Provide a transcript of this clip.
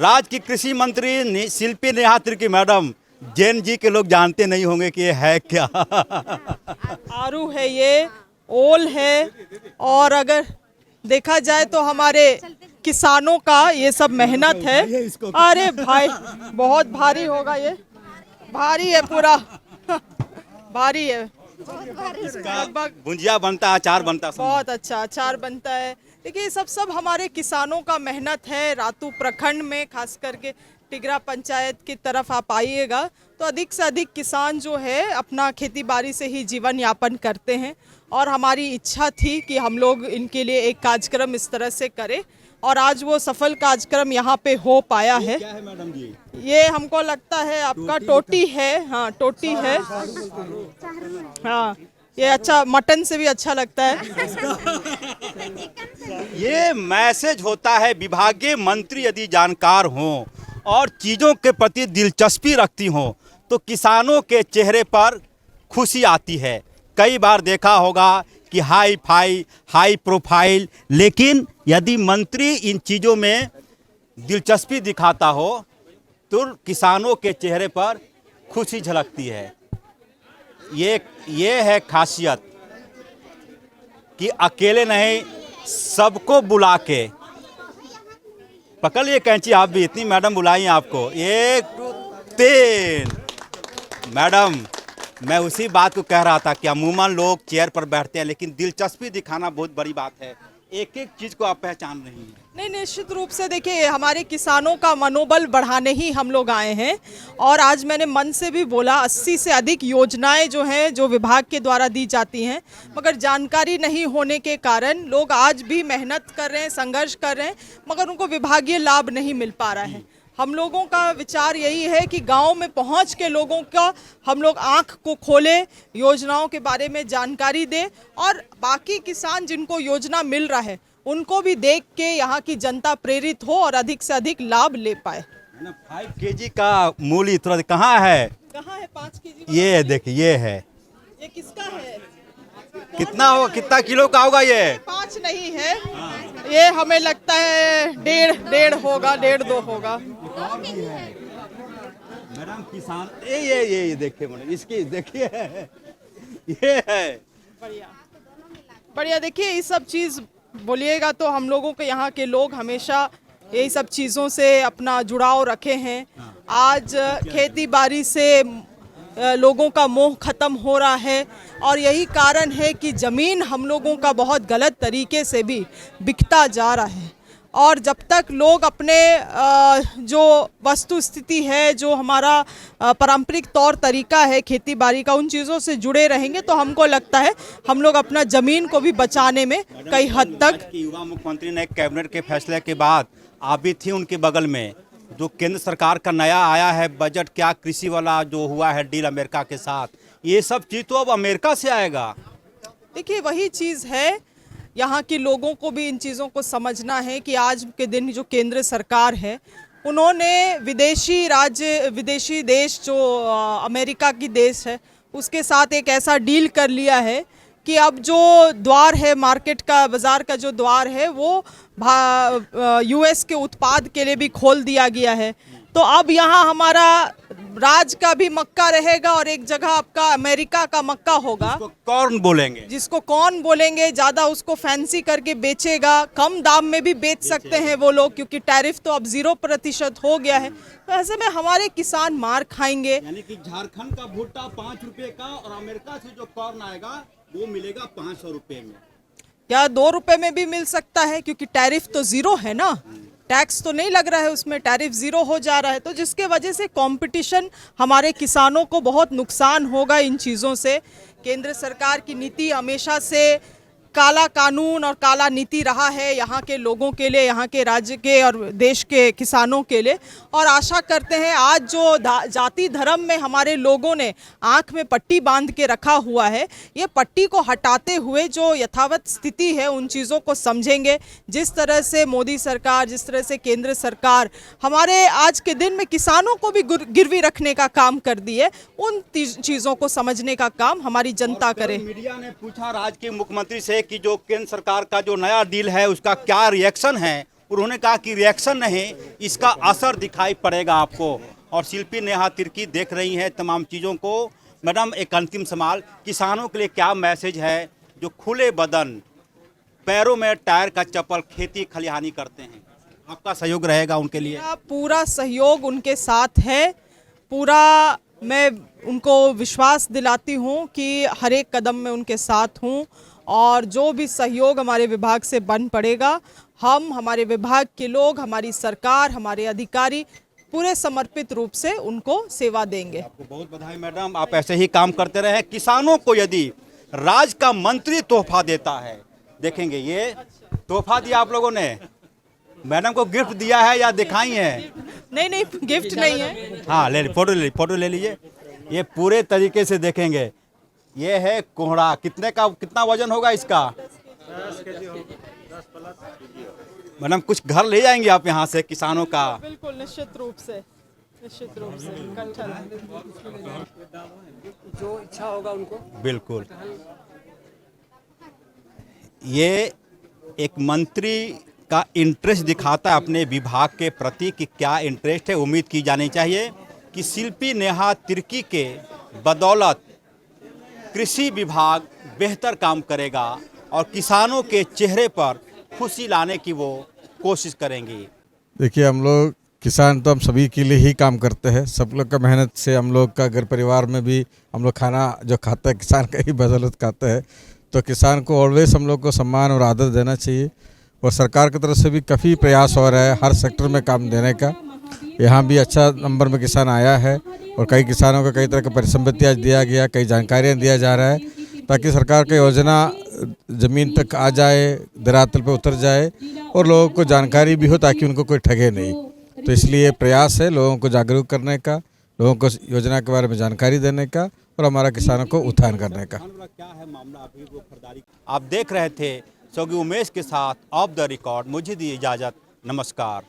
राज्य की कृषि मंत्री शिल्पी नेहा तिर्की मैडम, जैन जी के लोग जानते नहीं होंगे कि ये है क्या। आरू है, ये ओल है, और अगर देखा जाए तो हमारे किसानों का ये सब मेहनत है। अरे भाई बहुत भारी होगा, ये भारी है पूरा। भारी है। लगभग भुंजिया बनता है, अचार बनता है, बहुत अच्छा अचार बनता है। देखिए ये सब हमारे किसानों का मेहनत है। रातू प्रखंड में खास करके टिगरा पंचायत की तरफ आप आइएगा तो अधिक से अधिक किसान जो है अपना खेती बाड़ी से ही जीवन यापन करते हैं, और हमारी इच्छा थी कि हम लोग इनके लिए एक कार्यक्रम इस तरह से करें, और आज वो सफल कार्यक्रम यहाँ पे हो पाया है। क्या है मैडम जी? ये हमको लगता है आपका टोटी है। हाँ टोटी है। हाँ ये अच्छा, मटन से भी अच्छा लगता है। ये मैसेज होता है, विभागीय मंत्री यदि जानकार हों और चीज़ों के प्रति दिलचस्पी रखती हों तो किसानों के चेहरे पर खुशी आती है। कई बार देखा होगा कि हाई फाई, हाई प्रोफाइल, लेकिन यदि मंत्री इन चीज़ों में दिलचस्पी दिखाता हो तो किसानों के चेहरे पर खुशी झलकती है। ये है खासियत कि अकेले नहीं, सबको बुला के। पकड़ लिए कैंची आप भी, इतनी मैडम बुलाई आपको। 1 2 3 मैडम, मैं उसी बात को कह रहा था कि अमूमन लोग चेयर पर बैठते हैं, लेकिन दिलचस्पी दिखाना बहुत बड़ी बात है। एक एक चीज़ को आप पहचान रही हैं। नहीं, निश्चित रूप से देखिए हमारे किसानों का मनोबल बढ़ाने ही हम लोग आए हैं, और आज मैंने मन से भी बोला 80 से अधिक योजनाएं जो हैं जो विभाग के द्वारा दी जाती हैं, मगर जानकारी नहीं होने के कारण लोग आज भी मेहनत कर रहे हैं, संघर्ष कर रहे हैं, मगर उनको विभागीय लाभ नहीं मिल पा रहा है। हम लोगों का विचार यही है कि गांव में पहुंच के लोगों का हम लोग आंख को खोले, योजनाओं के बारे में जानकारी दें, और बाकी किसान जिनको योजना मिल रहा है उनको भी देख के यहाँ की जनता प्रेरित हो और अधिक से अधिक लाभ ले पाए। 5 kg का मूली तुरंत कहाँ है? कहाँ है 5 kg? ये देखिए, ये है। ये किसका है? कितना होगा, कितना किलो का होगा ये? 5 नहीं है, ये हमें लगता है 1.5 होगा, 1.5-2 होगा। मैडम किसान ये देखिए मैडम, इसकी देखिए, ये है बढ़िया बढ़िया। देखिए ये सब चीज़ बोलिएगा तो हम लोगों के यहाँ के लोग हमेशा यही सब चीज़ों से अपना जुड़ाव रखे हैं। आज खेती बाड़ी से लोगों का मोह खत्म हो रहा है, और यही कारण है कि ज़मीन हम लोगों का बहुत गलत तरीके से भी बिकता जा रहा है। और जब तक लोग अपने जो वस्तु स्थिति है, जो हमारा पारंपरिक तौर तरीका है खेती बाड़ी का, उन चीज़ों से जुड़े रहेंगे तो हमको लगता है हम लोग अपना ज़मीन को भी बचाने में कई हद तक। युवा मुख्यमंत्री ने कैबिनेट के फैसले के बाद आप भी थी उनके बगल में, जो केंद्र सरकार का नया आया है बजट, क्या कृषि वाला जो हुआ है डील अमेरिका के साथ, ये सब चीज़ तो अब अमेरिका से आएगा। देखिए वही चीज़ है, यहाँ के लोगों को भी इन चीज़ों को समझना है कि आज के दिन जो केंद्र सरकार है उन्होंने विदेशी देश जो अमेरिका की देश है उसके साथ एक ऐसा डील कर लिया है कि अब जो द्वार है मार्केट का, बाज़ार का जो द्वार है वो यूएस के उत्पाद के लिए भी खोल दिया गया है। तो अब यहाँ हमारा राज का भी मक्का रहेगा और एक जगह आपका अमेरिका का मक्का होगा, जिसको कौन बोलेंगे, ज़्यादा उसको फैंसी करके बेचेगा, कम दाम में भी बेच सकते हैं वो लोग, क्योंकि टैरिफ तो अब 0% हो गया है। तो ऐसे में हमारे किसान मार खाएंगे। यानी कि झारखंड का भुट्टा 5 रुपए का, और अमेरिका से जो कॉर्न आएगा वो मिलेगा 500 रुपए में, या 2 रुपए में भी मिल सकता है, क्योंकि टैरिफ तो 0 है ना, टैक्स तो नहीं लग रहा है उसमें, टैरिफ 0 हो जा रहा है। तो जिसके वजह से कंपटीशन, हमारे किसानों को बहुत नुकसान होगा इन चीज़ों से। केंद्र सरकार की नीति हमेशा से काला कानून और काला नीति रहा है यहाँ के लोगों के लिए, यहाँ के राज्य के और देश के किसानों के लिए। और आशा करते हैं आज जो जाति धर्म में हमारे लोगों ने आंख में पट्टी बांध के रखा हुआ है, ये पट्टी को हटाते हुए जो यथावत स्थिति है उन चीज़ों को समझेंगे। जिस तरह से मोदी सरकार, जिस तरह से केंद्र सरकार हमारे आज के दिन में किसानों को भी गिरवी रखने का काम कर दी है, उन चीज़ों को समझने का काम हमारी जनता करे। मीडिया ने पूछा राज्य के मुख्यमंत्री से कि जो केंद्र सरकार का जो नया डील है उसका क्या रिएक्शन है, उन्होंने कहा कि रिएक्शन नहीं, इसका असर दिखाई पड़ेगा आपको। और शिल्पी नेहा तिर्की देख रही हैं तमाम चीज़ों को। मैडम, एक अंतिम सवाल, किसानों के लिए क्या मैसेज है जो खुले बदन पैरों में टायर का चप्पल खेती खलिहानी करते हैं? आपका सहयोग रहेगा उनके लिए? मेरा पूरा सहयोग उनके साथ है। पूरा मैं उनको विश्वास दिलाती हूँ कि हर एक कदम में उनके साथ हूँ, और जो भी सहयोग हमारे विभाग से बन पड़ेगा, हम, हमारे विभाग के लोग, हमारी सरकार, हमारे अधिकारी पूरे समर्पित रूप से उनको सेवा देंगे। आपको बहुत बधाई मैडम, आप ऐसे ही काम करते रहें। किसानों को यदि राज्य का मंत्री तोहफा देता है, देखेंगे ये तोहफा दिया आप लोगों ने, मैडम को गिफ्ट दिया है या दिखाई है? नहीं, गिफ्ट नहीं है। हाँ, फोटो ले लीजिए। ये पूरे तरीके से देखेंगे। ये है कोहड़ा, कितना वजन होगा इसका? 10 kg होगा। मैडम, कुछ घर ले जाएंगे आप यहाँ से किसानों का? बिल्कुल, निश्चित रूप से कटहल जो इच्छा होगा उनको। बिल्कुल। ये एक मंत्री का इंटरेस्ट दिखाता है अपने विभाग के प्रति कि क्या इंटरेस्ट है। उम्मीद की जानी चाहिए कि शिल्पी नेहा तिर्की के बदौलत कृषि विभाग बेहतर काम करेगा और किसानों के चेहरे पर खुशी लाने की वो कोशिश करेंगी। देखिए, हम लोग किसान तो हम सभी के लिए ही काम करते हैं। सब लोग का मेहनत से हम लोग का घर परिवार में भी हम लोग खाना जो खाता है किसान का ही बदौलत खाता है। तो किसान को ऑलवेज हम लोग को सम्मान और आदर देना चाहिए, और सरकार की तरफ से भी काफ़ी प्रयास हो रहा है हर सेक्टर में काम देने का। यहाँ भी अच्छा नंबर में किसान आया है, और कई किसानों को कई तरह का परिसंपत्तियाँ दिया गया, कई जानकारियाँ दिया जा रहा है, ताकि सरकार की योजना ज़मीन तक आ जाए, धरातल पर उतर जाए, और लोगों को जानकारी भी हो ताकि उनको कोई ठगे नहीं। तो इसलिए प्रयास है लोगों को जागरूक करने का, लोगों को योजना के बारे में जानकारी देने का, और हमारा किसानों को उत्थान करने का। क्या है मामला अभी वो खरीदारी? आप देख रहे थे सहयोगी उमेश के साथ ऑफ द रिकॉर्ड। मुझे दी इजाज़त, नमस्कार।